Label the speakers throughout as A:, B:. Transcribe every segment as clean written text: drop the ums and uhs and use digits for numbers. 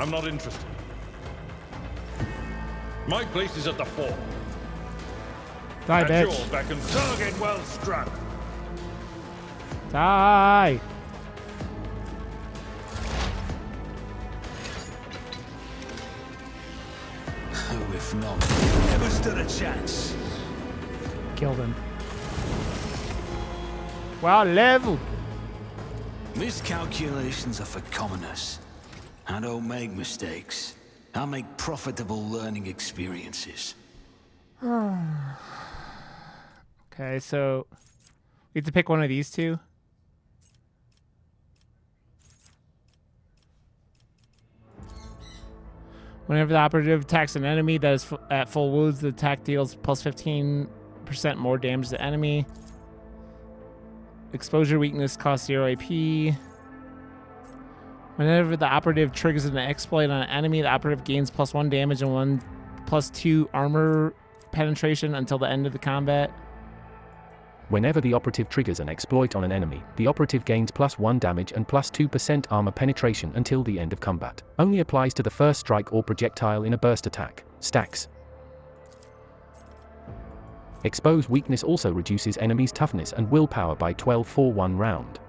A: I'm not interested. My place is at the fore.
B: Die,
A: At
B: bitch.
A: your beck and target well struck.
B: Die.
C: Who, if not, never stood a chance.
B: Killed him. Wow, level.
C: Miscalculations are for commoners. I don't make mistakes. I make profitable learning experiences.
B: Okay, so we have to pick one of these two. Whenever the operative attacks an enemy that is at full wounds, the attack deals plus 15% more damage to the enemy. Exposure weakness costs 0 AP. Whenever the operative triggers an exploit on an enemy, the operative gains plus 1 damage and +2 armor penetration until the end of the combat.
D: Whenever the operative triggers an exploit on an enemy, the operative gains +1 damage and +2% armor penetration until the end of combat. Only applies to the first strike or projectile in a burst attack. Stacks. Expose weakness also reduces enemies' toughness and willpower by 12 for 1 round.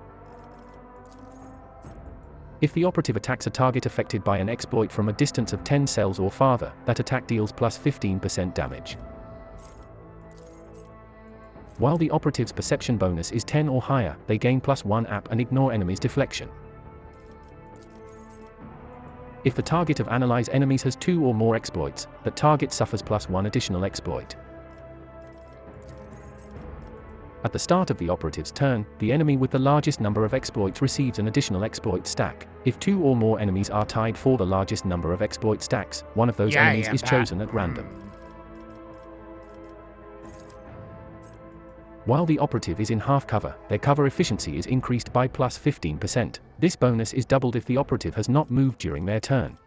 D: If the operative attacks a target affected by an exploit from a distance of 10 cells or farther, that attack deals +15% damage. While the operative's perception bonus is 10 or higher, they gain +1 AP and ignore enemies' deflection. If the target of Analyze enemies has 2 or more exploits, that target suffers +1 additional exploit. At the start of the operative's turn, the enemy with the largest number of exploits receives an additional exploit stack. If 2 or more enemies are tied for the largest number of exploit stacks, one of those enemies is chosen at random. While the operative is in half cover, their cover efficiency is increased by +15%. This bonus is doubled if the operative has not moved during their turn.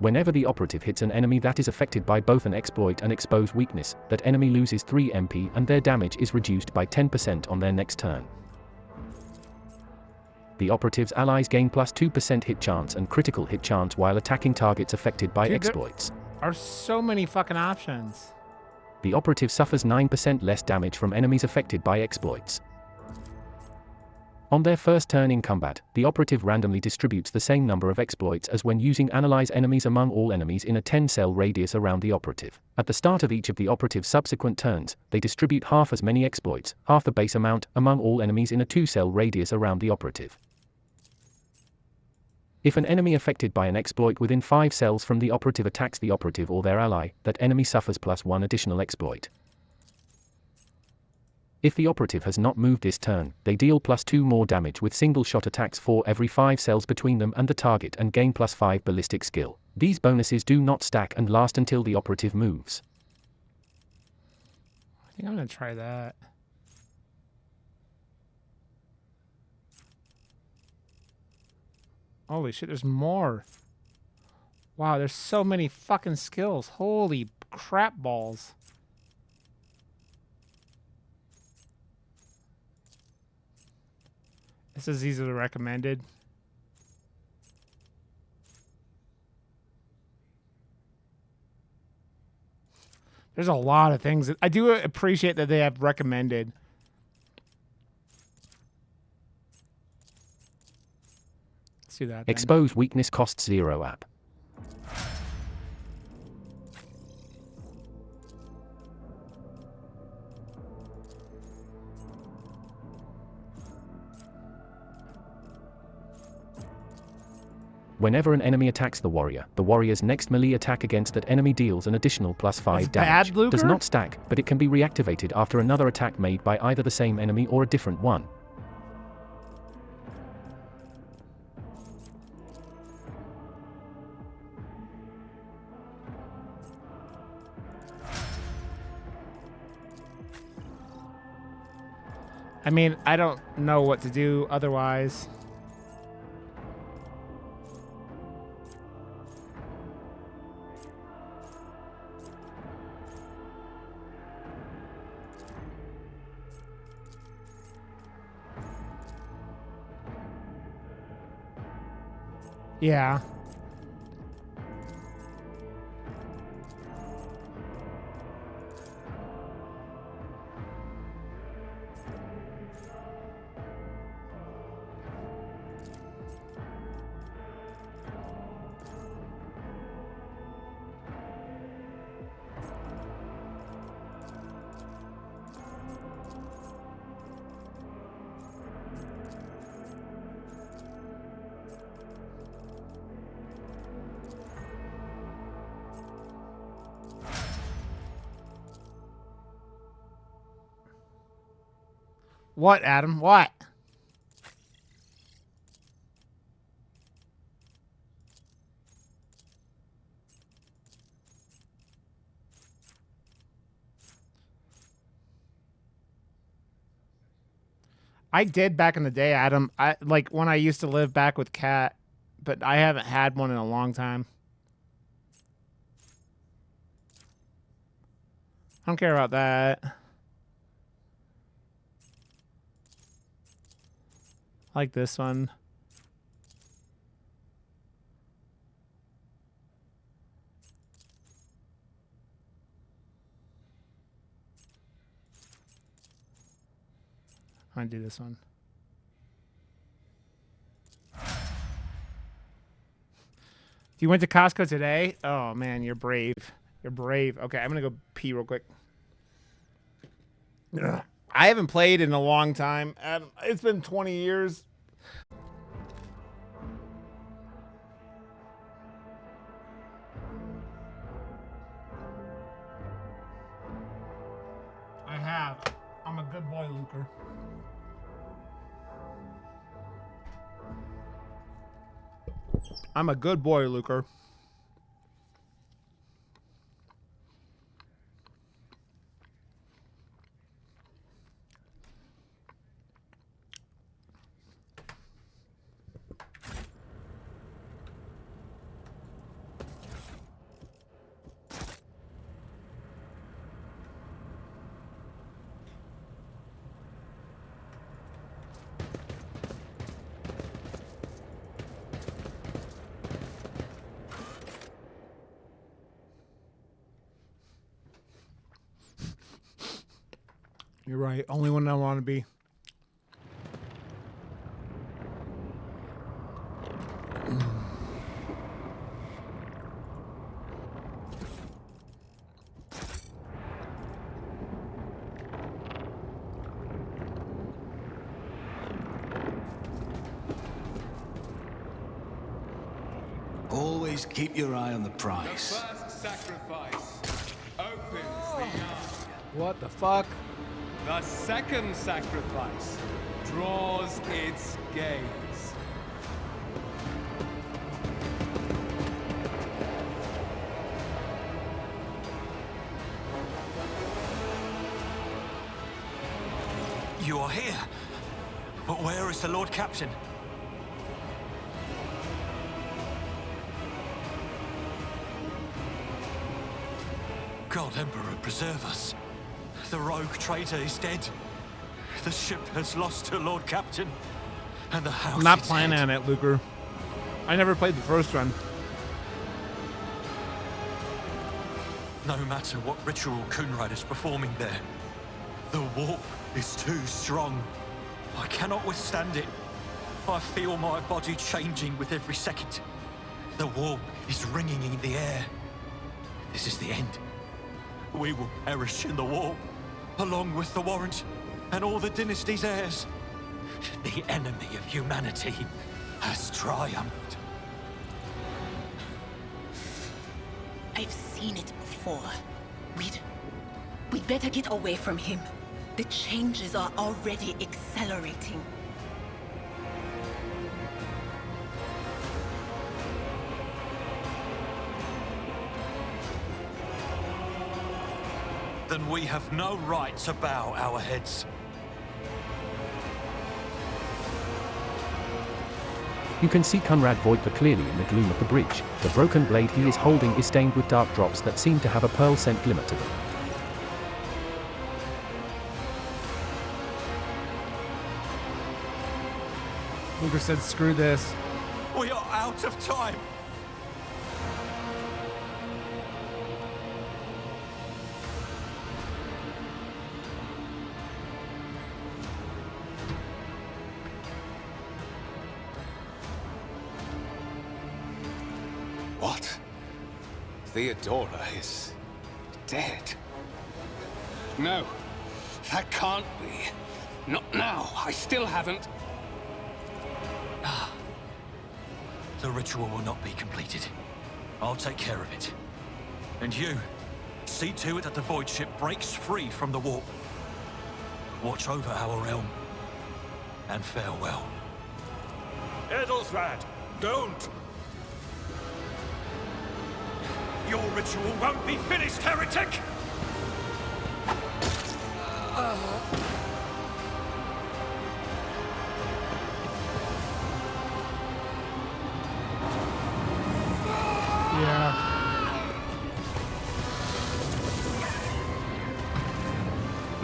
D: Whenever the operative hits an enemy that is affected by both an exploit and expose weakness, that enemy loses 3 MP and their damage is reduced by 10% on their next turn. The operative's allies gain +2% hit chance and critical hit chance while attacking targets affected by exploits.
B: There are so many fucking options.
D: The operative suffers 9% less damage from enemies affected by exploits. On their first turn in combat, the operative randomly distributes the same number of exploits as when using Analyze enemies among all enemies in a 10-cell radius around the operative. At the start of each of the operative's subsequent turns, they distribute half as many exploits, half the base amount, among all enemies in a 2-cell radius around the operative. If an enemy affected by an exploit within 5 cells from the operative attacks the operative or their ally, that enemy suffers +1 additional exploit. If the operative has not moved this turn, they deal +2 more damage with single-shot attacks for every 5 cells between them and the target and gain +5 ballistic skill. These bonuses do not stack and last until the operative moves.
B: I think I'm gonna try that. Holy shit, there's more. Wow, there's so many fucking skills. Holy crap balls. It says these are the recommended. There's a lot of things. I do appreciate that they have recommended. Let's do that then.
D: Expose weakness costs 0 AP. Whenever an enemy attacks the warrior's next melee attack against that enemy deals an additional +5 damage. Does not stack, but it can be reactivated after another attack made by either the same enemy or a different one.
B: I mean, I don't know what to do otherwise. Yeah. What, Adam? What? I did back in the day, Adam. I like when I used to live back with Kat, but I haven't had one in a long time. I don't care about that. I like this one. I'm gonna do this one. You went to Costco today? Oh man, you're brave. You're brave. Okay, I'm gonna go pee real quick. Ugh. I haven't played in a long time. It's been 20 years. I have. I'm a good boy, Luker. I'm a good boy, Luker. You're right. Only one I want to be.
C: Always keep your eye on the prize.
A: The first sacrifice opens the eye.
B: What the fuck?
A: The second sacrifice draws its gaze.
E: You are here. But where is the Lord Captain? God Emperor, preserve us. The rogue traitor is dead. The ship has lost her Lord Captain. And the house
B: I'm not
E: is
B: planning
E: dead.
B: on it, Luker. I never played the first one.
E: No matter what ritual Kunrad is performing there, the warp is too strong. I cannot withstand it. I feel my body changing with every second. The warp is ringing in the air. This is the end. We will perish in the warp, along with the Warrant and all the dynasty's heirs. The enemy of humanity has triumphed.
F: I've seen it before. We'd better get away from him. The changes are already accelerating.
E: Then we have no right to bow our heads.
D: You can see Conrad Voiper clearly in the gloom of the bridge. The broken blade he is holding is stained with dark drops that seem to have a pearl scent glimmer to them.
B: Luker said, screw this.
E: We are out of time.
A: What? Theodora is dead? No, that can't be. Not now. I still haven't.
E: The ritual will not be completed. I'll take care of it. And you, see to it that the void ship breaks free from the warp. Watch over our realm. And farewell.
G: Edelthrad, don't! Your ritual won't be finished, heretic!
B: Yeah.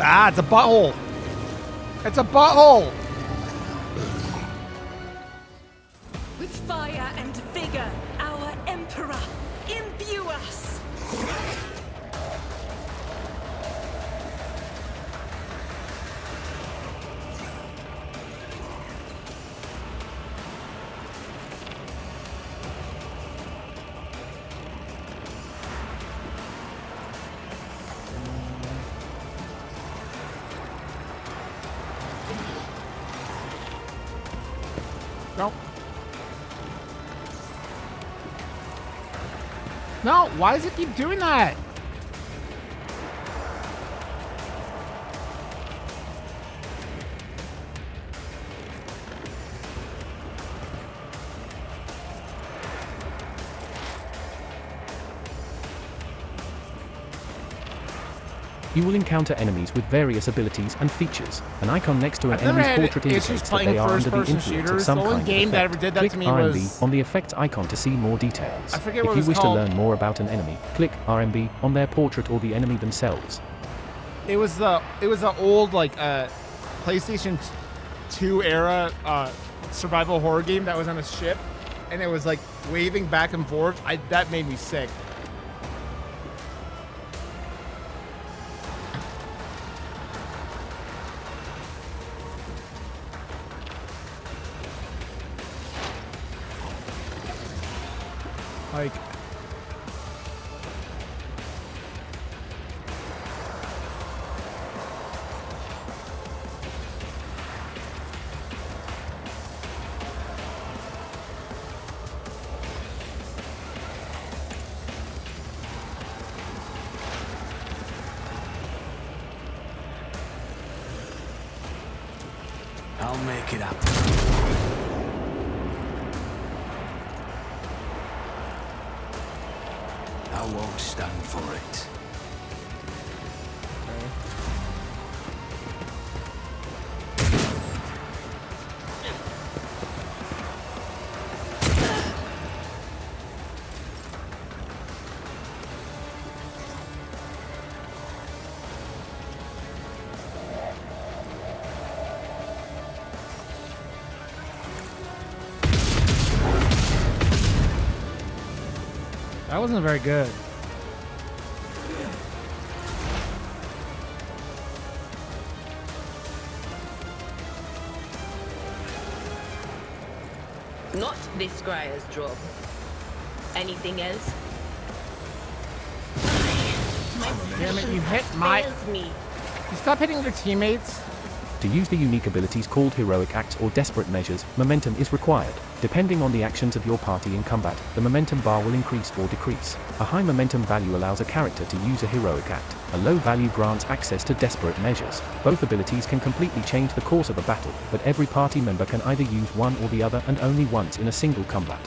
B: Ah, it's a butthole. It's a butthole.
F: With fire and vigor, our Emperor, imbue us!
B: No. No, why does it keep doing that?
D: You will encounter enemies with various abilities and features. An icon next to an
B: I've never
D: enemy's
B: had
D: portrait
B: issues
D: indicates that
B: playing
D: they are under the
B: first-person
D: influence of
B: shooters.
D: some
B: The only
D: kind
B: game
D: of
B: that
D: effect.
B: ever did that
D: Click
B: to me
D: RMB
B: was-
D: on the effects icon to see more details.
B: I forget
D: if
B: what
D: you
B: it's
D: wish
B: called.
D: to learn more about an enemy, click RMB on their portrait or the enemy themselves.
B: It was the old like PlayStation 2 era survival horror game that was on a ship, and it was like waving back and forth. That made me sick. Like,
C: I'll make it happen. I won't stand for it.
B: that wasn't very good.
H: Not this Scryer's job. Anything else?
B: Damn it, you hit my...
H: Fails me.
B: You stop hitting your teammates.
D: To use the unique abilities called heroic acts or desperate measures, momentum is required. Depending on the actions of your party in combat, the momentum bar will increase or decrease. A high momentum value allows a character to use a heroic act. A low value grants access to desperate measures. Both abilities can completely change the course of a battle, but every party member can either use one or the other and only once in a single combat.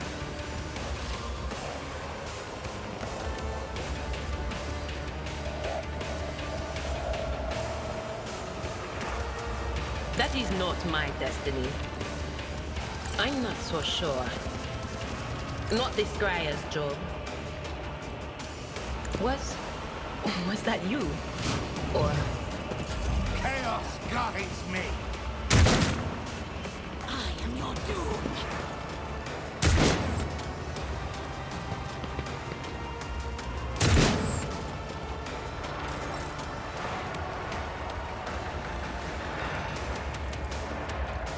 H: That is not my destiny. I'm not so sure. Not this Scryer's job. Was that you? Or...
G: Chaos guides me!
F: I am your doom.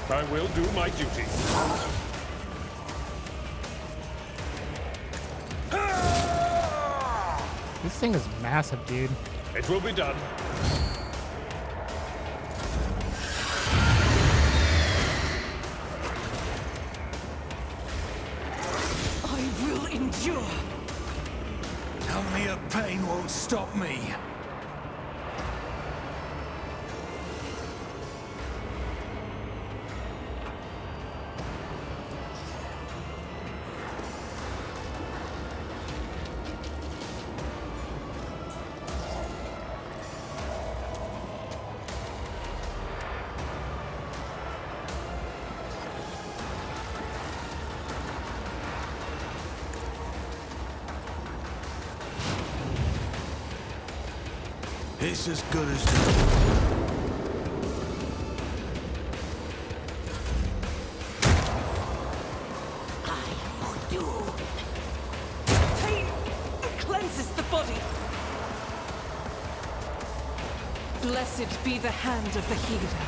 G: I will do my duty.
B: This thing is massive, dude.
G: It will be done.
F: I will endure.
C: How mere pain won't stop me. It's as good as done.
F: Pain cleanses the body. Blessed be the hand of the healer.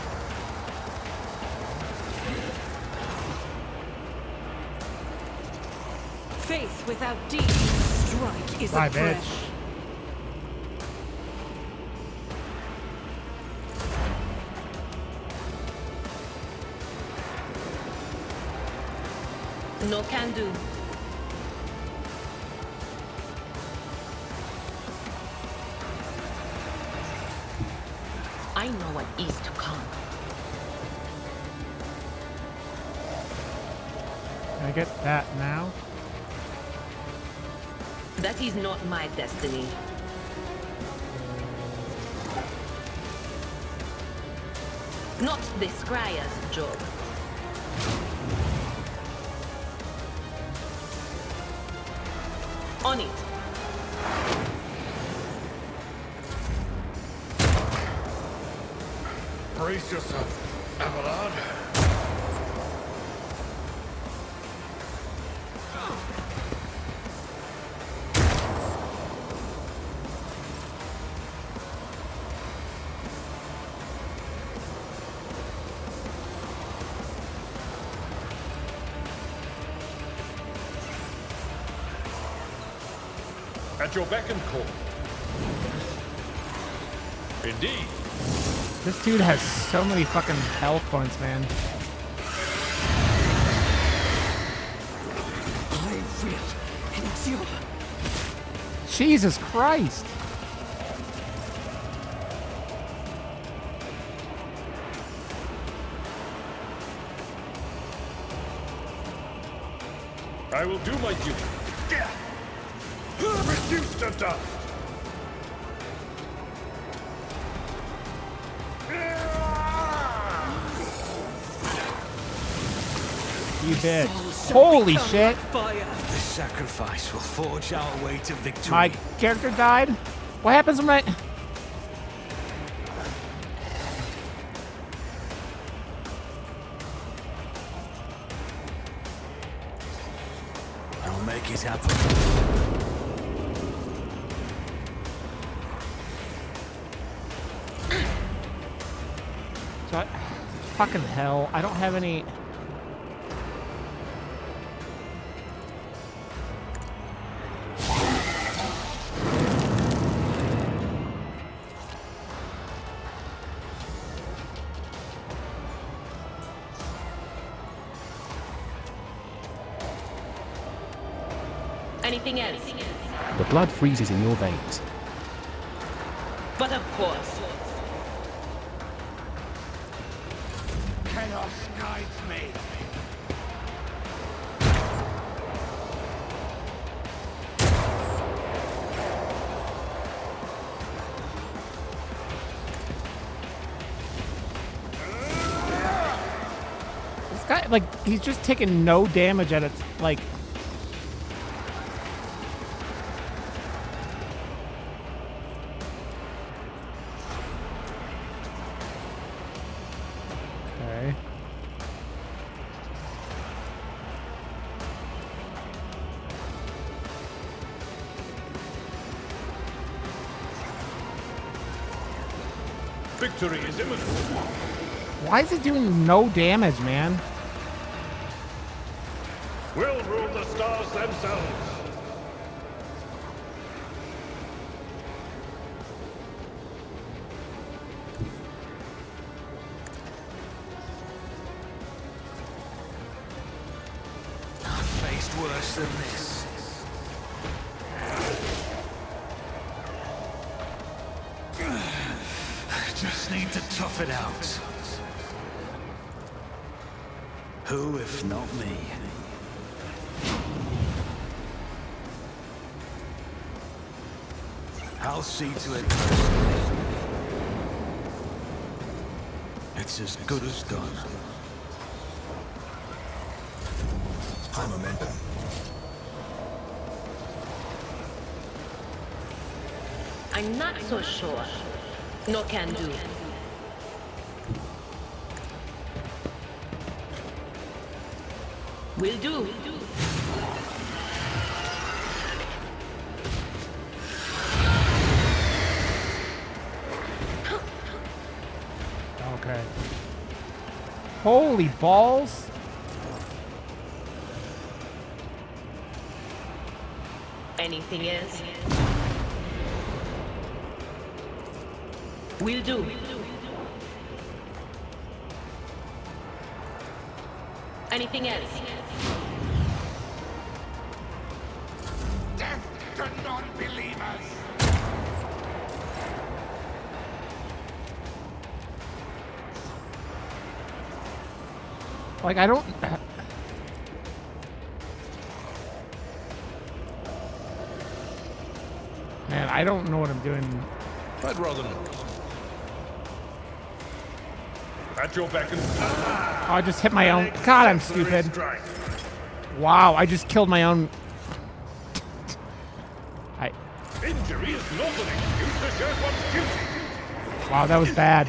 F: Faith without deed, strike is
B: Bye,
F: a prayer.
B: bitch.
H: No can do. I know what is to come.
B: Can I get that now?
H: That is not my destiny. Not the Scryer's job. On it.
G: Brace yourself, Abelard. At your beck and call. Indeed.
B: This dude has so many fucking health points, man.
F: I will endure.
B: Jesus Christ.
G: I will do my duty. Reduce to dust.
B: You bitch. Holy shit.
C: This sacrifice will forge our way to victory.
B: My character died? What happens when I...
C: I'll make it happen.
B: So fucking hell. I don't have any...
H: Anything else?
D: The blood freezes in your veins.
H: But of course.
G: Chaos guides me.
B: This guy, like, he's just taking no damage at it. Like... Okay.
G: Victory is imminent.
B: Why is it doing no damage, man?
G: We'll rule the stars themselves.
C: I've faced worse than this. Just need to tough it out. Who, if not me? I'll see to it personally. It's as good as done.
I: High momentum.
H: I'm not so sure. No can do. Will do.
B: Okay. Holy balls.
H: Anything else? Will do. Anything else?
A: Death to non-believers!
B: Like, I don't... Man, I don't know what I'm doing.
G: I'd rather not. At your beck and
B: Oh, I just hit my own... God, I'm stupid. Wow, I just killed my own...
G: Injury is not an excuse to shirk one's duty.
B: Wow, that was bad.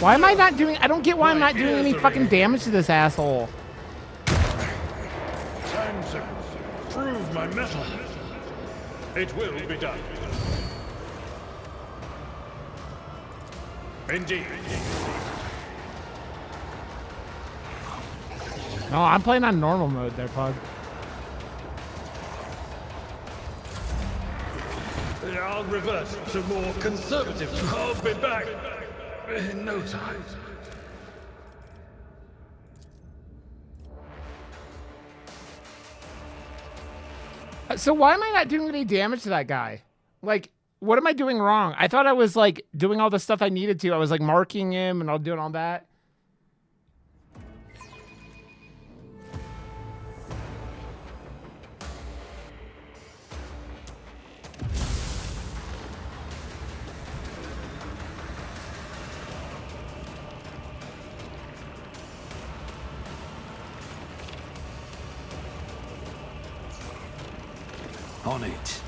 B: Why am I not doing... I don't get why I'm not doing any fucking damage to this asshole.
G: Time to prove my mettle. It will be done. Indeed.
B: No, I'm playing on normal mode there, Pug.
G: I'll revert to more conservative. I'll be back in no time.
B: So why am I not doing any damage to that guy? Like, what am I doing wrong? I thought I was, like, doing all the stuff I needed to. I was, like, marking him and all doing all that.
C: On it.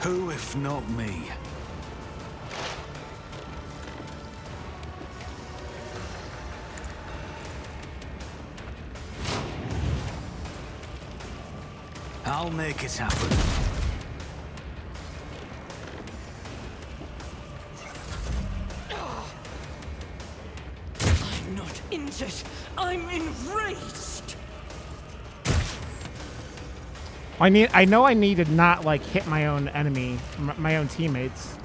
C: Who, if not me? I'll make it happen.
F: I'm not injured. I'm enraged.
B: I know I need to not, like, hit my own enemy, my own teammates.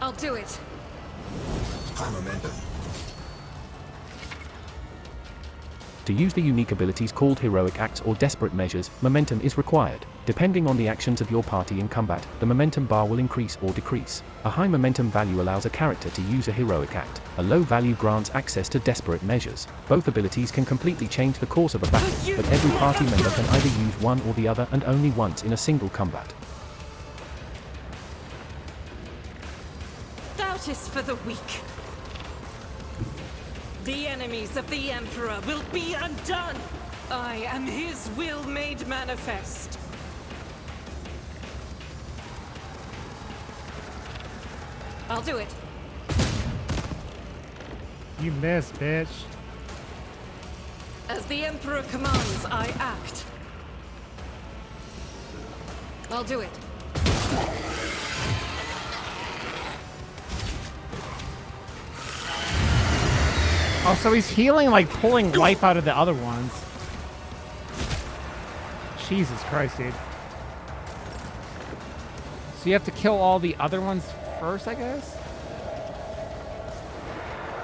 F: I'll do it.
I: High momentum.
D: To use the unique abilities called heroic acts or desperate measures, momentum is required. Depending on the actions of your party in combat, the momentum bar will increase or decrease. A high momentum value allows a character to use a heroic act. A low value grants access to desperate measures. Both abilities can completely change the course of a battle, but every party member can either use one or the other and only once in a single combat.
F: Doubt is for the weak. The enemies of the Emperor will be undone! I am his will made manifest. I'll do it.
B: You missed, bitch.
F: As the Emperor commands, I act. I'll do it.
B: Oh, so he's healing, like pulling life out of the other ones. Jesus Christ, dude. So you have to kill all the other ones first, I guess?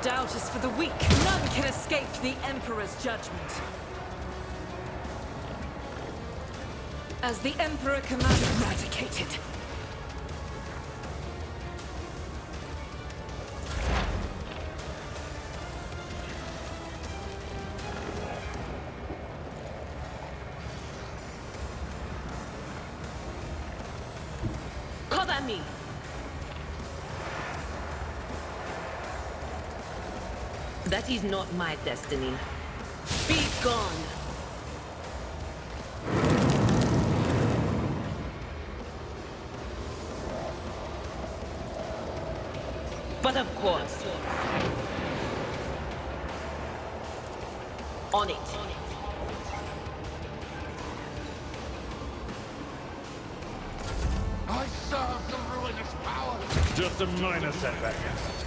F: Doubt is for the weak. None can escape the Emperor's judgment. As the Emperor commands, eradicated.
H: Cover me. That is not my destiny. Be gone. But of course. On it.
G: I serve the ruinous power. Just a minor setback.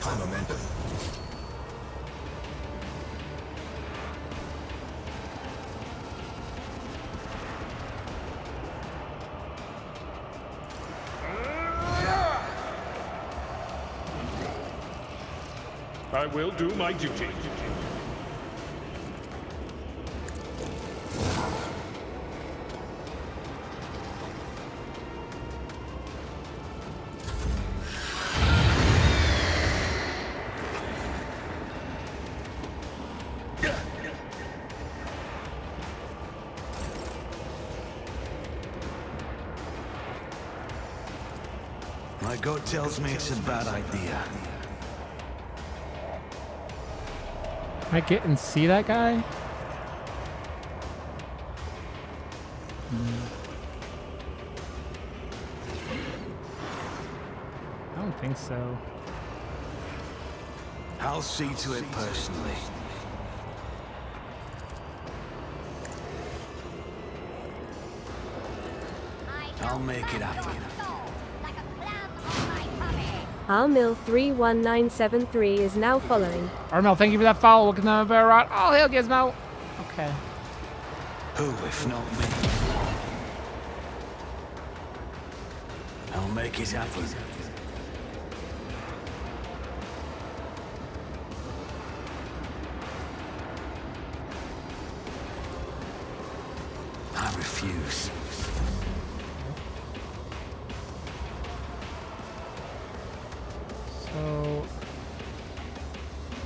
I: High momentum.
G: I will do my duty.
C: My gut tells me it's a bad idea.
B: Can I get and see that guy? I don't think so.
C: I'll see to it personally. I'll make it happen.
J: Armil 31973 is now following.
B: Armel, thank you for that follow. Welcome to the bear rot. Oh, hail Gizmo. Okay.
C: Who, if not me? I'll make it happen. I refuse.
B: So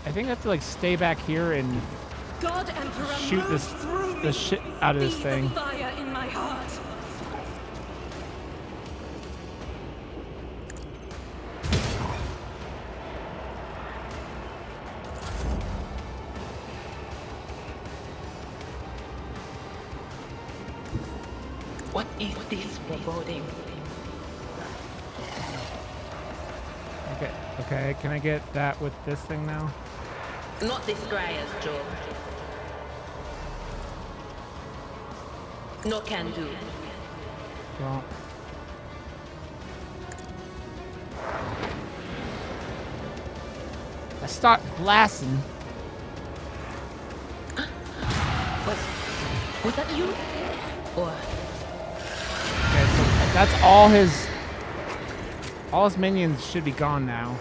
B: I think I have to like stay back here and
F: God Emperor,
B: shoot the shit out of this
F: Be
B: thing.
F: the fire in my heart.
H: What is this foreboding?
B: Okay, can I get that with this thing now?
H: Not this Greyer's job. No can do.
B: Well, I start blasting.
H: Was that you? Or
B: Okay, so that's all his minions should be gone now.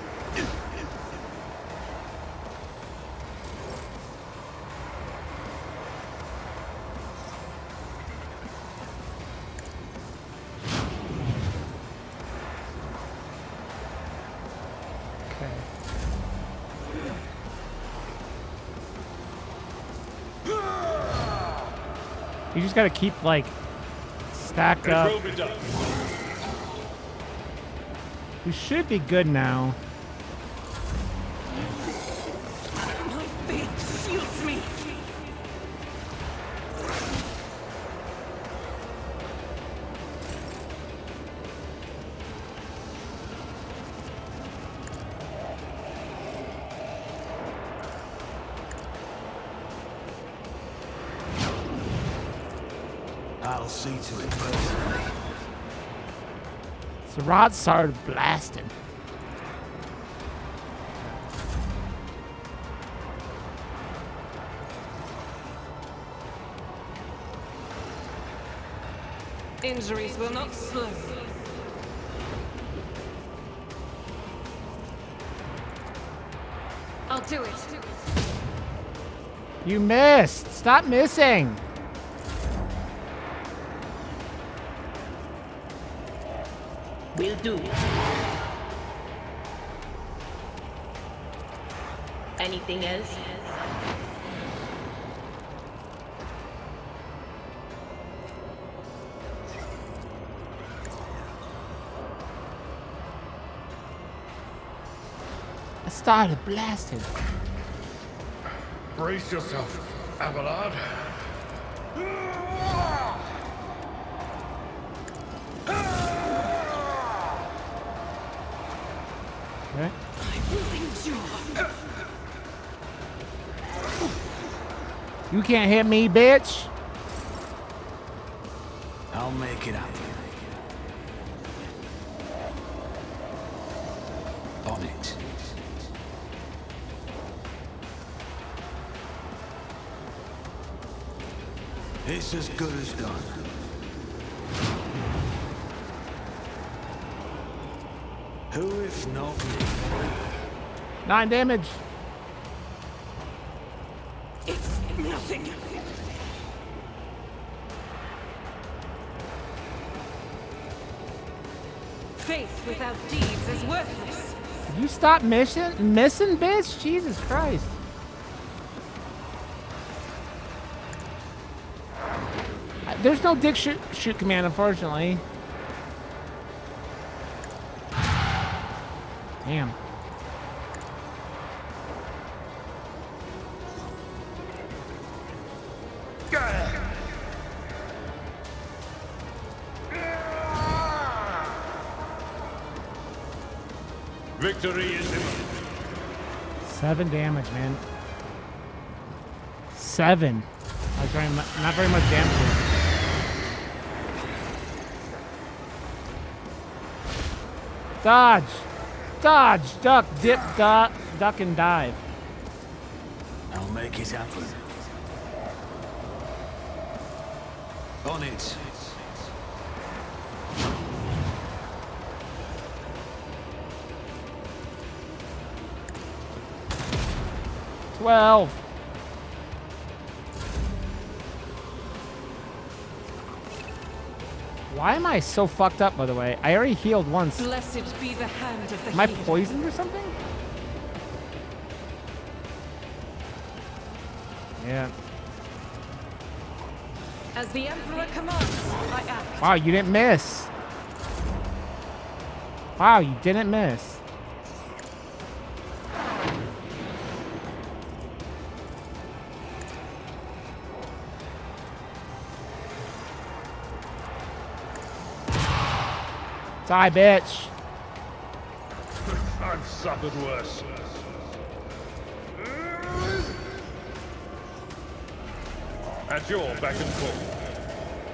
B: You just gotta keep like stacked up.
G: It will be done.
B: We should be good now.
F: My fate shields me.
C: I'll see to it personally.
B: So Rod started blasting.
F: Injuries will not slow me. I'll do it.
B: You missed. Stop missing.
H: Will do. Anything else?
B: I started blasting.
G: Brace yourself, Abelard.
B: Okay.
F: I will endure.
B: You can't hit me, bitch.
C: I'll make it happen. On it. It's as good as done. Who if not me?
B: 9 damage.
F: It's nothing. Faith without deeds is worthless.
B: You stop missing, bitch? Jesus Christ. There's no dick shoot command, unfortunately. Damn.
G: Victory is imminent.
B: 7 damage, man. 7. Not very much damage. Dodge! Dodge! Duck! Dip! Duck and dive.
C: I'll make it happen. On it.
B: Why am I so fucked up, by the way? I already healed once.
F: Blessed be the hand of the
B: Am I
F: healer.
B: poisoned or something? Yeah.
F: As the Emperor commands, I act.
B: Wow, you didn't miss. Wow, you didn't miss. Die, bitch.
G: I've suffered worse. At your beck and call.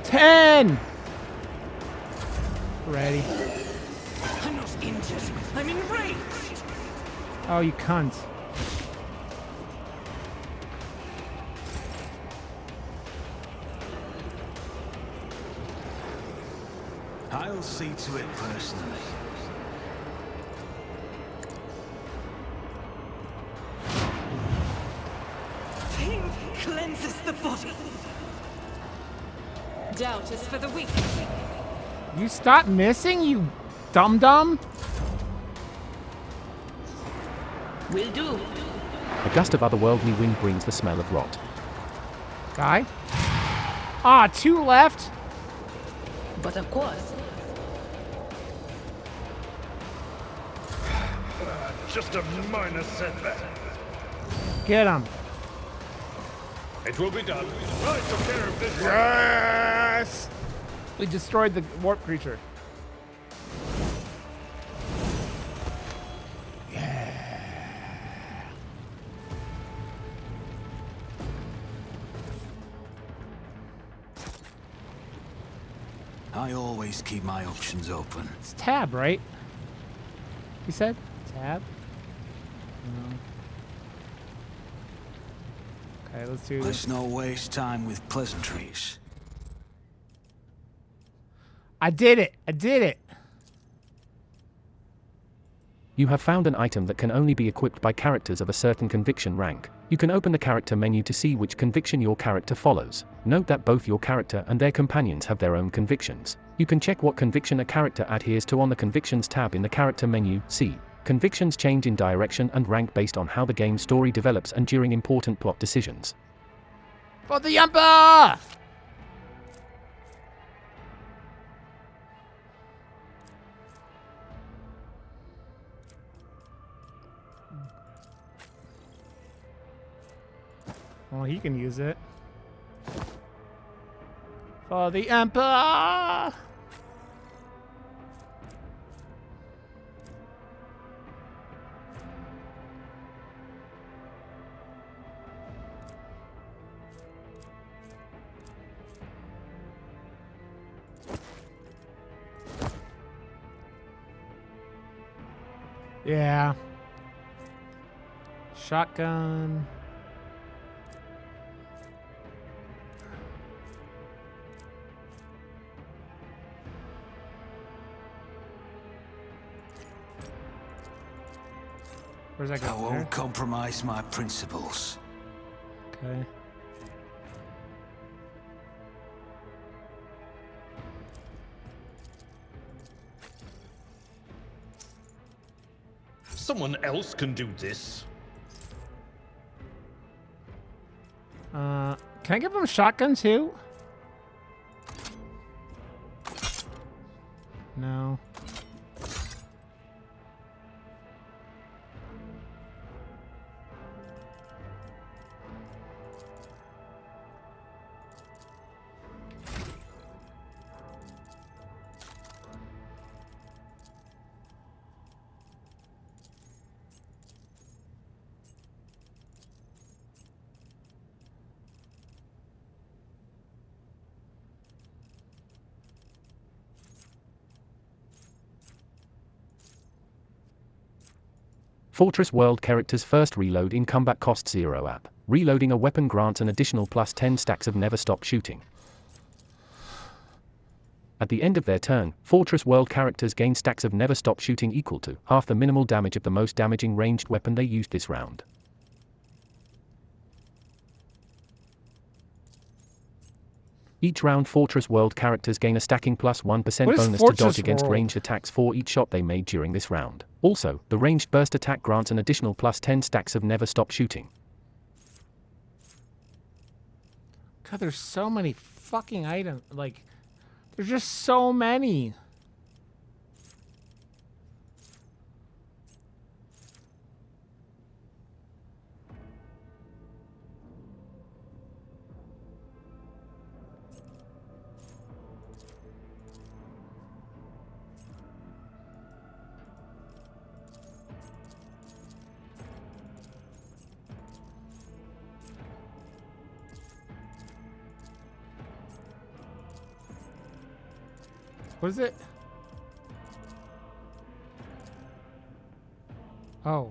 B: 10. Ready.
F: I'm not injured. I'm enraged.
B: Oh, you cunt.
C: I'll see to it personally.
F: Pain cleanses the body. Doubt is for the weak.
B: You stop missing, you dum-dum?
H: Will do.
D: A gust of otherworldly wind brings the smell of rot.
B: Die. Ah, 2 left.
H: But of course.
G: Just a minor setback.
B: Get him.
G: It will be done. I took care of this.
B: Yes! We destroyed the warp creature.
C: I always keep my options open.
B: It's tab, right? You said tab. No. Okay, let's do.
C: Let's not waste time with pleasantries.
B: I did it! I did it!
D: You have found an item that can only be equipped by characters of a certain conviction rank. You can open the character menu to see which conviction your character follows. Note that both your character and their companions have their own convictions. You can check what conviction a character adheres to on the Convictions tab in the character menu. See. Convictions change in direction and rank based on how the game's story develops and during important plot decisions.
B: For the Emperor! Well, he can use it. For the Emperor! Yeah. Shotgun. Where's that
C: I
B: going?
C: won't compromise my principles.
B: Okay.
G: Someone else can do this.
B: Can I give him a shotgun too? No.
D: Fortress World characters first reload in combat cost 0 app. Reloading a weapon grants an additional plus 10 stacks of never stop shooting. At the end of their turn, Fortress World characters gain stacks of never stop shooting equal to half the minimal damage of the most damaging ranged weapon they used this round. Each round Fortress World characters gain a stacking plus 1% bonus to dodge against ranged attacks for each shot they made during this round. Also, the ranged burst attack grants an additional plus 10 stacks of never stop shooting.
B: God, there's so many fucking items. Like, there's just so many. What is it? Oh.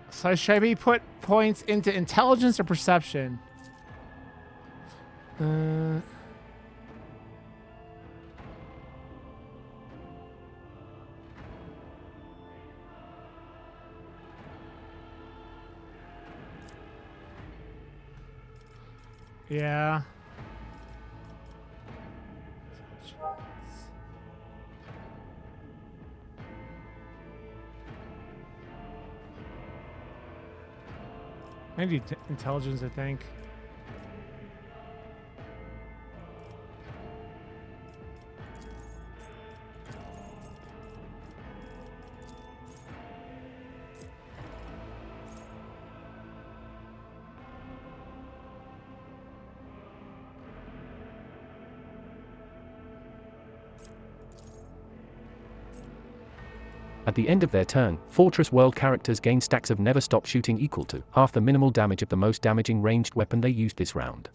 B: So should we put points into intelligence or perception? Yeah. Maybe intelligence, I think.
D: At the end of their turn, Fortress World characters gain stacks of Never Stop Shooting equal to half the minimal damage of the most damaging ranged weapon they used this round.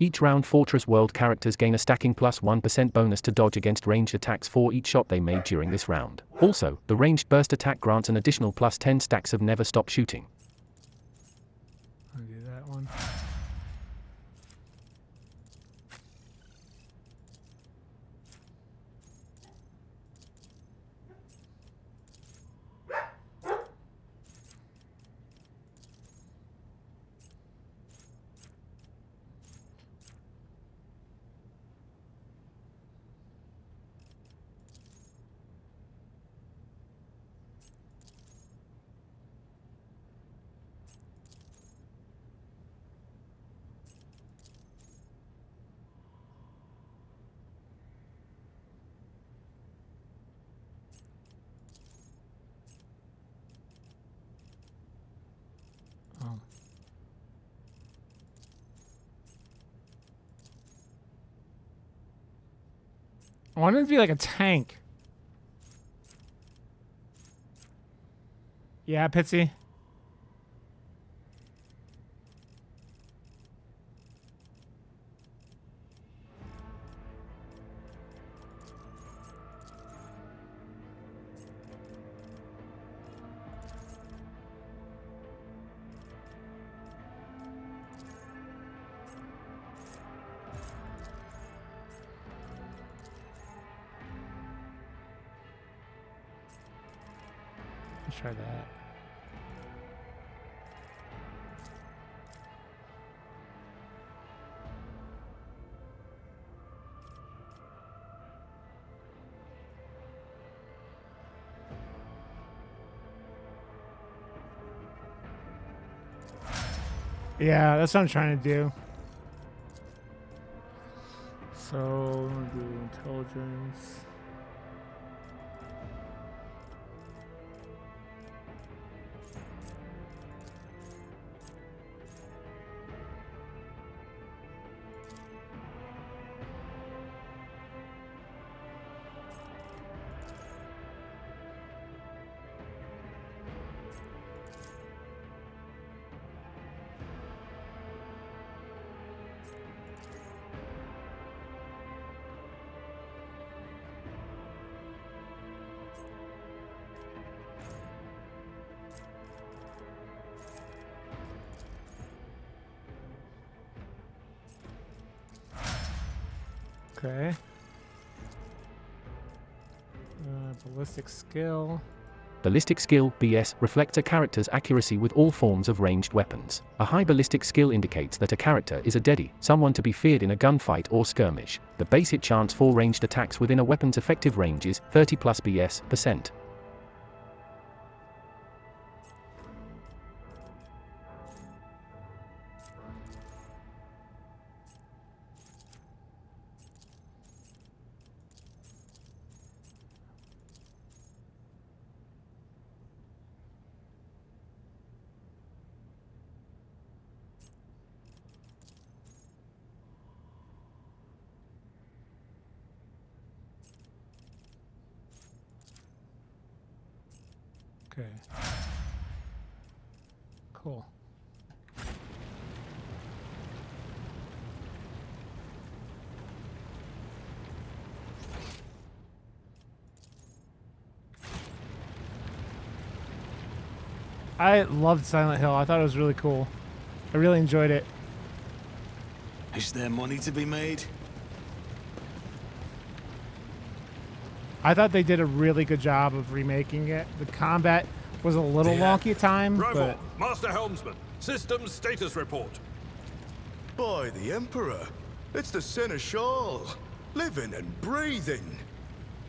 D: Each round Fortress World characters gain a stacking plus 1% bonus to dodge against ranged attacks for each shot they made during this round. Also, the ranged burst attack grants an additional plus 10 stacks of Never Stop Shooting.
B: I'll do that one. I want it to be like a tank. Yeah, Pitsy. Let's try that. Yeah, that's what I'm trying to do. So, I'm gonna do intelligence. Okay. Ballistic skill.
D: Ballistic skill, BS, reflects a character's accuracy with all forms of ranged weapons. A high ballistic skill indicates that a character is a deadie, someone to be feared in a gunfight or skirmish. The base hit chance for ranged attacks within a weapon's effective range is 30 plus BS%.
B: Okay. Cool. I loved Silent Hill. I thought it was really cool. I really enjoyed it.
C: Is there money to be made?
B: I thought they did a really good job of remaking it. The combat was a little wonky at times,
K: Rover,
B: but
K: Master Helmsman, systems status report.
L: By the Emperor, it's the Seneschal, living and breathing.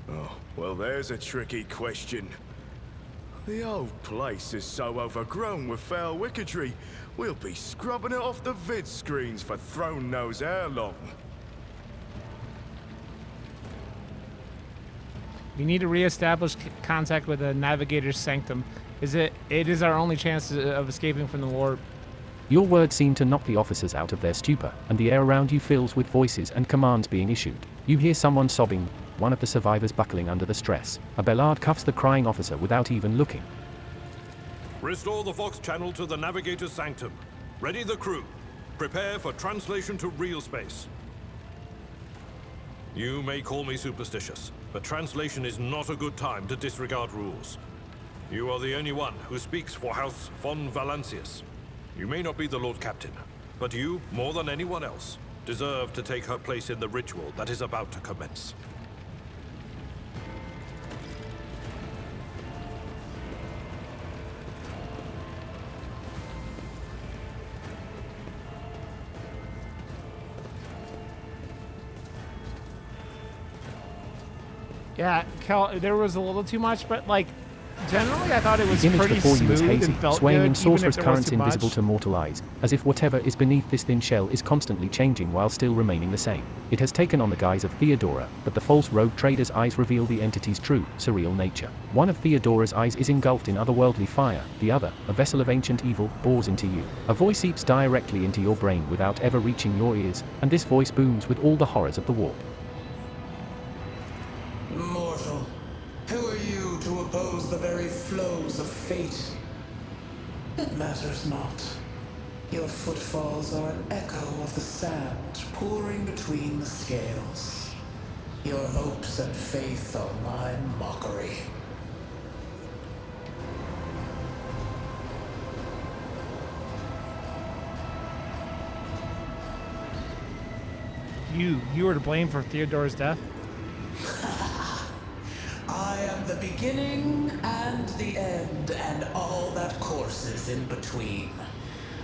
L: Oh, well, there's a tricky question. The old place is so overgrown with foul wickedry, we'll be scrubbing it off the vid screens for throne knows how long.
B: we need to reestablish contact with the Navigator's Sanctum. It is our only chance of escaping from the warp.
D: Your words seem to knock the officers out of their stupor, and the air around you fills with voices and commands being issued. You hear someone sobbing, one of the survivors buckling under the stress. A Bellard cuffs the crying officer without even looking.
K: Restore the Vox channel to the Navigator's Sanctum. Ready the crew. Prepare for translation to real space. You may call me superstitious, but translation is not a good time to disregard rules. You are the only one who speaks for House von Valancius. You may not be the Lord Captain, but you, more than anyone else, deserve to take her place in the ritual that is about to commence.
B: Yeah, Kel, there was a little too much, but like, generally I thought it was
D: The image
B: pretty
D: before you is
B: smooth
D: hazy,
B: and felt
D: swaying
B: good,
D: in
B: even
D: sorcerous
B: if there was
D: currents
B: too
D: invisible
B: much.
D: to mortal eyes, as if whatever is beneath this thin shell is constantly changing while still remaining the same. It has taken on the guise of Theodora, but the false rogue trader's eyes reveal the entity's true, surreal nature. One of Theodora's eyes is engulfed in otherworldly fire, the other, a vessel of ancient evil, bores into you. A voice seeps directly into your brain without ever reaching your ears, and this voice booms with all the horrors of the warp.
M: Mortal, who are you to oppose the very flows of fate? It matters not. Your footfalls are an echo of the sand pouring between the scales. Your hopes and faith are my mockery.
B: You were to blame for Theodora's death?
M: I am the beginning and the end, and all that courses in between.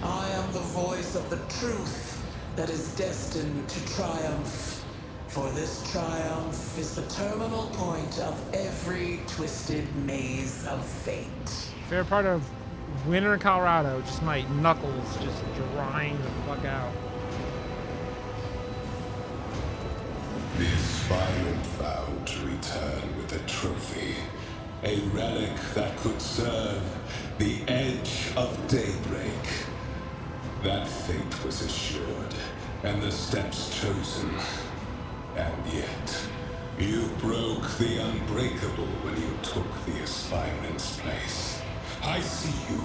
M: I am the voice of the truth that is destined to triumph. For this triumph is the terminal point of every twisted maze of fate.
B: Favorite part of winter in Colorado, just my knuckles just drying the fuck out.
I: The aspirant vowed to return with a trophy, a relic that could serve the edge of daybreak. That fate was assured, and the steps chosen. And yet, you broke the unbreakable when you took the aspirant's place. I see you.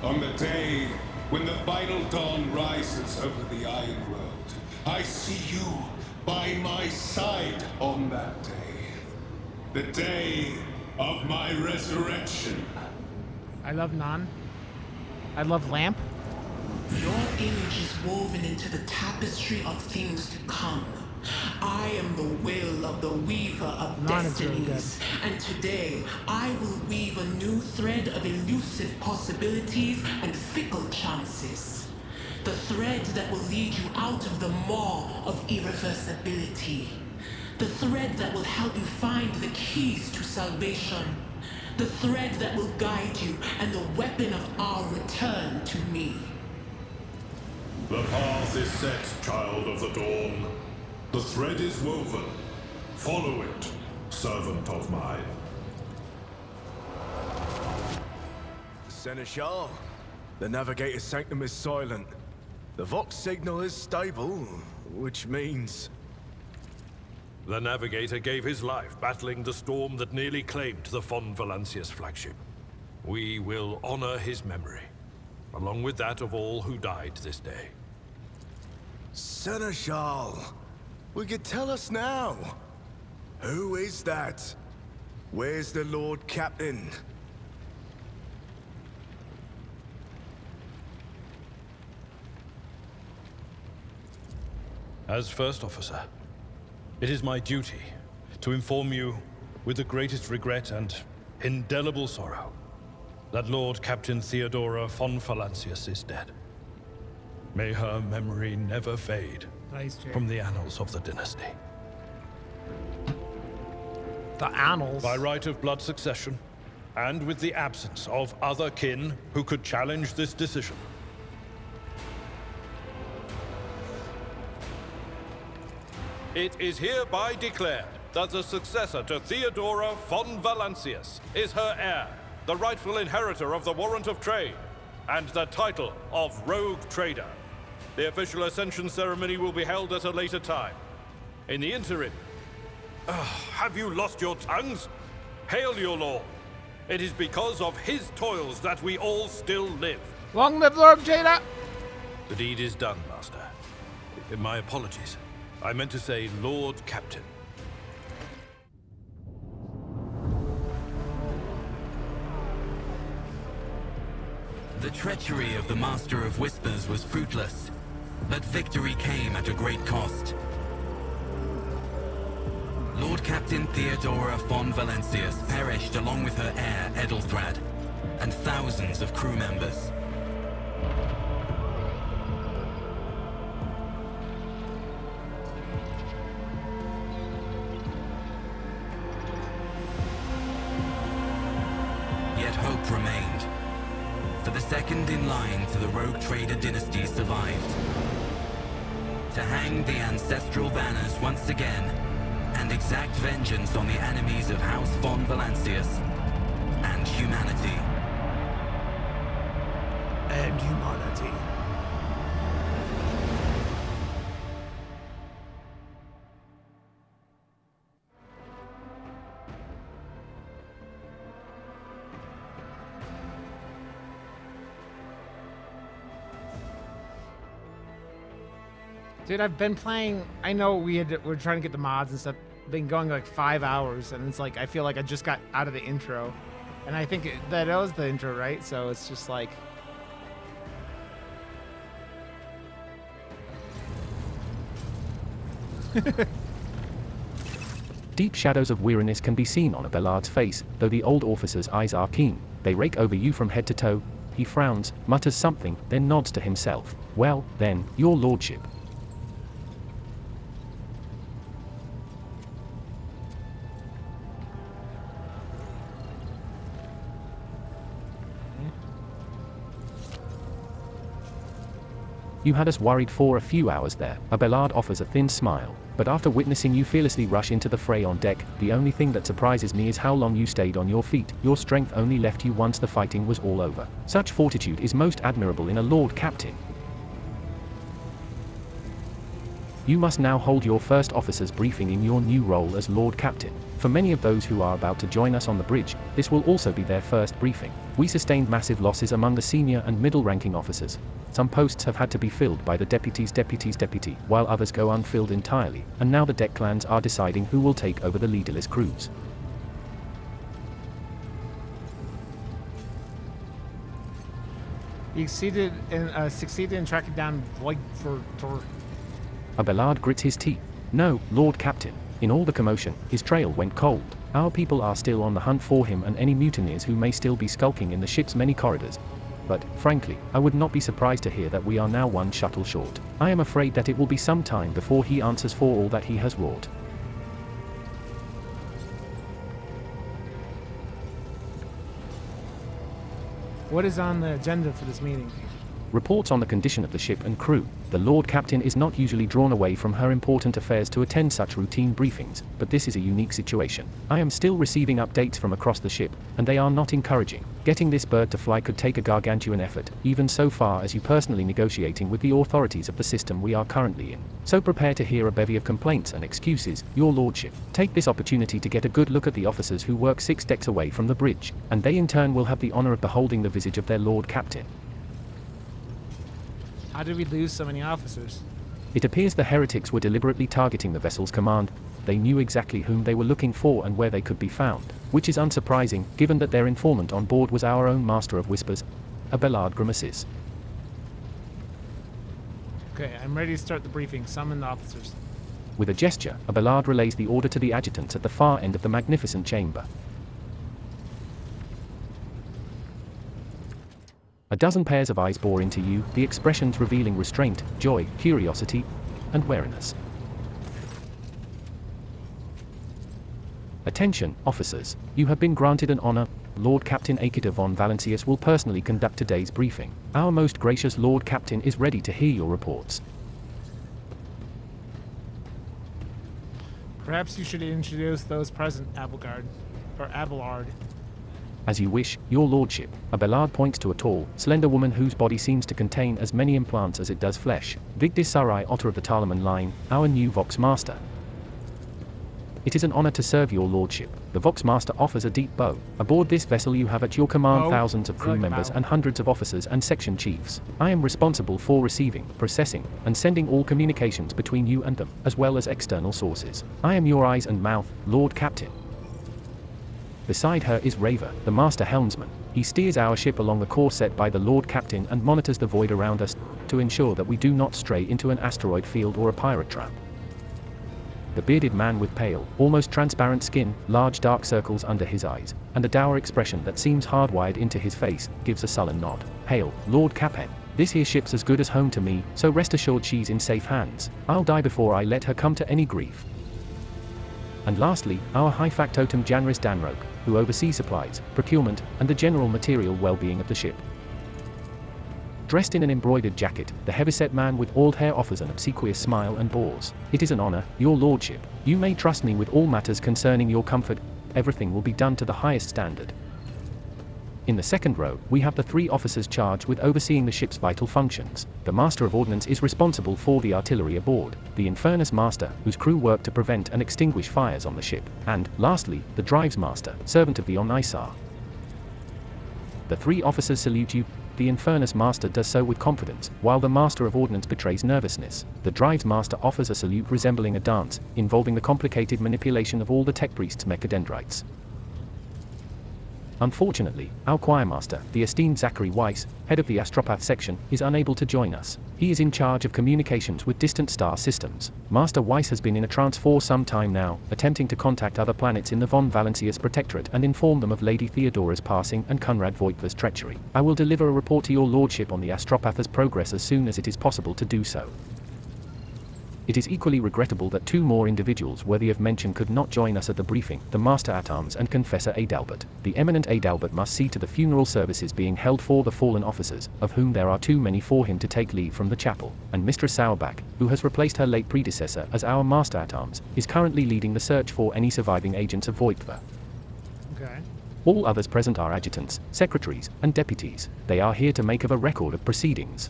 I: On the day when the final dawn rises over the Iron World, I see you by my side on that day. The day of my resurrection.
B: I love Nan. I love Lamp.
M: Your image is woven into the tapestry of things to come. I am the will of the weaver of destinies, and today I will weave a new thread of elusive possibilities and fickle chances. The thread that will lead you out of the maw of irreversibility. The thread that will help you find the keys to salvation. The thread that will guide you and the weapon of our return to me.
K: The path is set, child of the dawn. The thread is woven. Follow it, servant of mine.
L: Seneschal, the Navigator's Sanctum is silent. The Vox signal is stable, which means...
K: The Navigator gave his life battling the storm that nearly claimed the von Valancius flagship. We will honor his memory, along with that of all who died this day.
L: Seneschal, will you tell us now? Who is that? Where's the Lord Captain?
E: As First Officer, it is my duty to inform you, with the greatest regret and indelible sorrow, that Lord Captain Theodora von Valancius is dead. May her memory never fade from the annals of the dynasty.
B: The annals?
E: By right of blood succession, and with the absence of other kin who could challenge this decision, it is hereby declared that the successor to Theodora von Valancius is her heir, the rightful inheritor of the Warrant of Trade, and the title of Rogue Trader. The official ascension ceremony will be held at a later time. In the interim,
K: Have you lost your tongues? Hail your lord. It is because of his toils that we all still live.
B: Long live Lord Jada!
K: The deed is done, Master. My apologies. I meant to say Lord Captain.
N: The treachery of the Master of Whispers was fruitless, but victory came at a great cost. Lord Captain Theodora von Valancius perished along with her heir, Edelthrad, and thousands of crew members. Yet hope remained. For the second in line to the rogue trader dynasty survived. To hang the ancestral banners once again, and exact vengeance on the enemies of House von Valancius and humanity.
B: And humanity. Dude, I've been playing. I know we're trying to get the mods and stuff. Been going like 5 hours, and it's like I feel like I just got out of the intro, and I think that was the intro, right? So it's just like.
D: Deep shadows of weariness can be seen on Abelard's face, though the old officer's eyes are keen. They rake over you from head to toe. He frowns, mutters something, then nods to himself. Well, then, your lordship. You had us worried for a few hours there. Abelard offers a thin smile, but after witnessing you fearlessly rush into the fray on deck, the only thing that surprises me is how long you stayed on your feet. Your strength only left you once the fighting was all over. Such fortitude is most admirable in a Lord Captain. You must now hold your first officer's briefing in your new role as Lord Captain. For many of those who are about to join us on the bridge, this will also be their first briefing. We sustained massive losses among the senior and middle-ranking officers. Some posts have had to be filled by the deputy, while others go unfilled entirely, and now the deck clans are deciding who will take over the leaderless crews.
B: You succeeded in tracking down Void for Tor.
D: Abelard grits his teeth. No, Lord Captain. In all the commotion, his trail went cold. Our people are still on the hunt for him and any mutineers who may still be skulking in the ship's many corridors. But, frankly, I would not be surprised to hear that we are now one shuttle short. I am afraid that it will be some time before he answers for all that he has wrought.
B: What is on the agenda for this meeting?
D: Reports on the condition of the ship and crew. The Lord Captain is not usually drawn away from her important affairs to attend such routine briefings, but this is a unique situation. I am still receiving updates from across the ship, and they are not encouraging. Getting this bird to fly could take a gargantuan effort, even so far as you personally negotiating with the authorities of the system we are currently in. So prepare to hear a bevy of complaints and excuses, your lordship. Take this opportunity to get a good look at the officers who work 6 decks away from the bridge, and they in turn will have the honor of beholding the visage of their Lord Captain.
B: How did we lose so many officers?
D: It appears the heretics were deliberately targeting the vessel's command. They knew exactly whom they were looking for and where they could be found, which is unsurprising, given that their informant on board was our own Master of Whispers. Abelard grimaces.
B: Okay, I'm ready to start the briefing. Summon the officers.
D: With a gesture, Abelard relays the order to the adjutants at the far end of the magnificent chamber. A dozen pairs of eyes bore into you, the expressions revealing restraint, joy, curiosity, and wariness. Attention, officers. You have been granted an honor. Lord Captain Owlcat von Valancius will personally conduct today's briefing. Our most gracious Lord Captain is ready to hear your reports.
B: Perhaps you should introduce those present, Abelard.
D: As you wish, your lordship. Abelard points to a tall, slender woman whose body seems to contain as many implants as it does flesh. Vigdis Sarai Otter of the Talaman line, our new Vox Master. It is an honor to serve your lordship. The Voxmaster offers a deep bow. Aboard this vessel you have at your command thousands of crew members and hundreds of officers and section chiefs. I am responsible for receiving, processing, and sending all communications between you and them, as well as external sources. I am your eyes and mouth, Lord Captain. Beside her is Raver, the master helmsman. He steers our ship along the course set by the Lord Captain and monitors the void around us to ensure that we do not stray into an asteroid field or a pirate trap. The bearded man with pale, almost transparent skin, large dark circles under his eyes, and a dour expression that seems hardwired into his face, gives a sullen nod. Hail, Lord Captain. This here ship's as good as home to me, so rest assured she's in safe hands. I'll die before I let her come to any grief. And lastly, our high factotum Janris Danroke, who oversees supplies, procurement, and the general material well-being of the ship. Dressed in an embroidered jacket, the heavyset man with oiled hair offers an obsequious smile and bows. It is an honor, your lordship. You may trust me with all matters concerning your comfort. Everything will be done to the highest standard. In the second row, we have the 3 officers charged with overseeing the ship's vital functions. The Master of Ordnance is responsible for the artillery aboard, the Infernus Master, whose crew work to prevent and extinguish fires on the ship, and, lastly, the Drives Master, servant of the Omnisar. The 3 officers salute you. The Infernus Master does so with confidence, while the Master of Ordnance betrays nervousness. The Drives Master offers a salute resembling a dance, involving the complicated manipulation of all the Tech Priest's mechadendrites. Unfortunately, our choirmaster, the esteemed Zachary Weiss, head of the Astropath section, is unable to join us. He is in charge of communications with distant star systems. Master Weiss has been in a trance for some time now, attempting to contact other planets in the von Valancius Protectorate and inform them of Lady Theodora's passing and Conrad Voigtver's treachery. I will deliver a report to your lordship on the Astropather's progress as soon as it is possible to do so. It is equally regrettable that 2 more individuals worthy of mention could not join us at the briefing, the Master at Arms and Confessor Adalbert. The eminent Adalbert must see to the funeral services being held for the fallen officers, of whom there are too many for him to take leave from the chapel, and Mistress Sauerbach, who has replaced her late predecessor as our Master at Arms, is currently leading the search for any surviving agents of Voigtver.
B: Okay.
D: All others present are adjutants, secretaries, and deputies. They are here to make of a record of proceedings.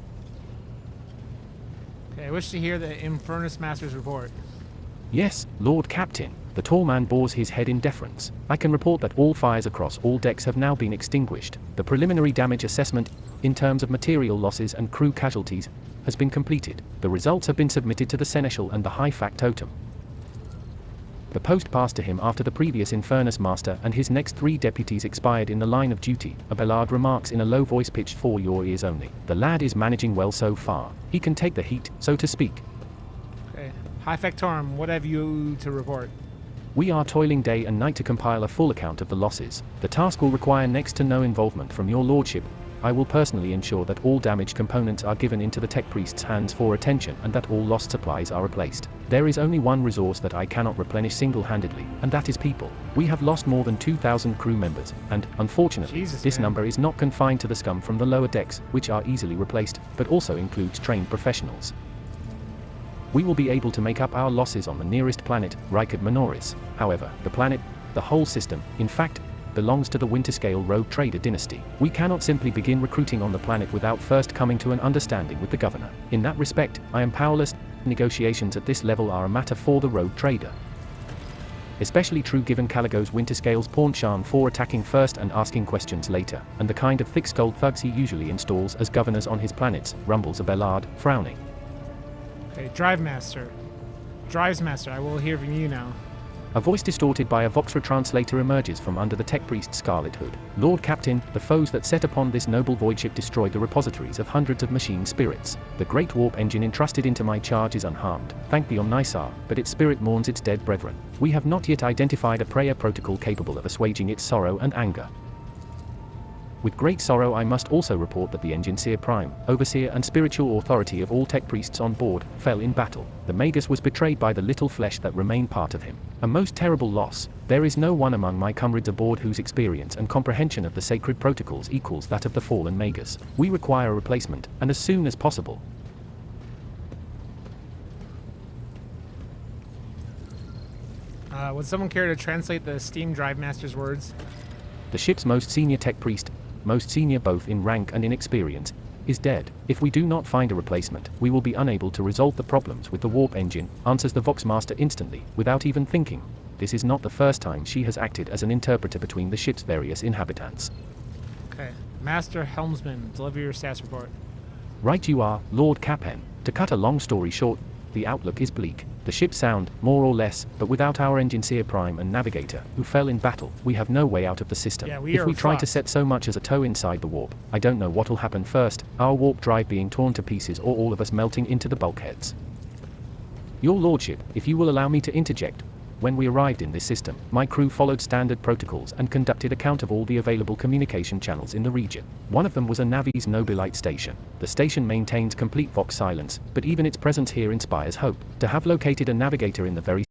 B: I wish to hear the Infernus Master's report.
D: Yes, Lord Captain. The tall man bores his head in deference. I can report that all fires across all decks have now been extinguished. The preliminary damage assessment, in terms of material losses and crew casualties, has been completed. The results have been submitted to the Seneschal and the High Factotum. The post passed to him after the previous Infernus Master and his next 3 deputies expired in the line of duty. Abelard remarks in a low voice pitched for your ears only. The lad is managing well so far. He can take the heat, so to speak.
B: Okay. High Factorum, what have you to report?
D: We are toiling day and night to compile a full account of the losses. The task will require next to no involvement from your lordship. I will personally ensure that all damaged components are given into the Tech Priest's hands for attention and that all lost supplies are replaced. There is only one resource that I cannot replenish single-handedly, and that is people. We have lost more than 2,000 crew members, and, unfortunately, this number is not confined to the scum from the lower decks, which are easily replaced, but also includes trained professionals. We will be able to make up our losses on the nearest planet, Rykard Minoris. However, the planet, the whole system, in fact, belongs to the Winterscale Rogue Trader dynasty. We cannot simply begin recruiting on the planet without first coming to an understanding with the governor. In that respect, I am powerless. Negotiations at this level are a matter for the Rogue Trader. Especially true given Caligo's Winterscale's penchant for attacking first and asking questions later, and the kind of thick-skulled thugs he usually installs as governors on his planets, rumbles Abelard, frowning.
B: Okay, Drive Master. Drives Master, I will hear from you now.
D: A voice distorted by a Voxra translator emerges from under the Tech Priest's scarlet hood. Lord Captain, the foes that set upon this noble void ship destroyed the repositories of hundreds of machine spirits. The great warp engine entrusted into my charge is unharmed, thank the Omnisar, but its spirit mourns its dead brethren. We have not yet identified a prayer protocol capable of assuaging its sorrow and anger. With great sorrow I must also report that the Engineer Prime, overseer and spiritual authority of all Tech Priests on board, fell in battle. The Magus was betrayed by the little flesh that remained part of him. A most terrible loss. There is no one among my comrades aboard whose experience and comprehension of the sacred protocols equals that of the fallen Magus. We require a replacement, and as soon as possible.
B: Would someone care to translate the esteemed Drive Master's words?
D: The ship's most senior Tech Priest, most senior both in rank and in experience, is dead. If we do not find a replacement, we will be unable to resolve the problems with the warp engine, answers the Vox Master instantly, without even thinking. this is not the first time she has acted as an interpreter between the ship's various inhabitants.
B: Okay. Master Helmsman, deliver your status report.
D: Right you are, Lord Captain. To cut a long story short, the outlook is bleak. The ship's sound, more or less, but without our engineer prime and navigator, who fell in battle, we have no way out of the system.
B: Yeah,
D: if we try to set so much as a toe inside the warp, I don't know what'll happen first, our warp drive being torn to pieces or all of us melting into the bulkheads. Your Lordship, if you will allow me to interject, when we arrived in this system, my crew followed standard protocols and conducted a count of all the available communication channels in the region. One of them was a Navi's Nobilite station. The station maintains complete Vox silence, but even its presence here inspires hope. To have located a navigator in the very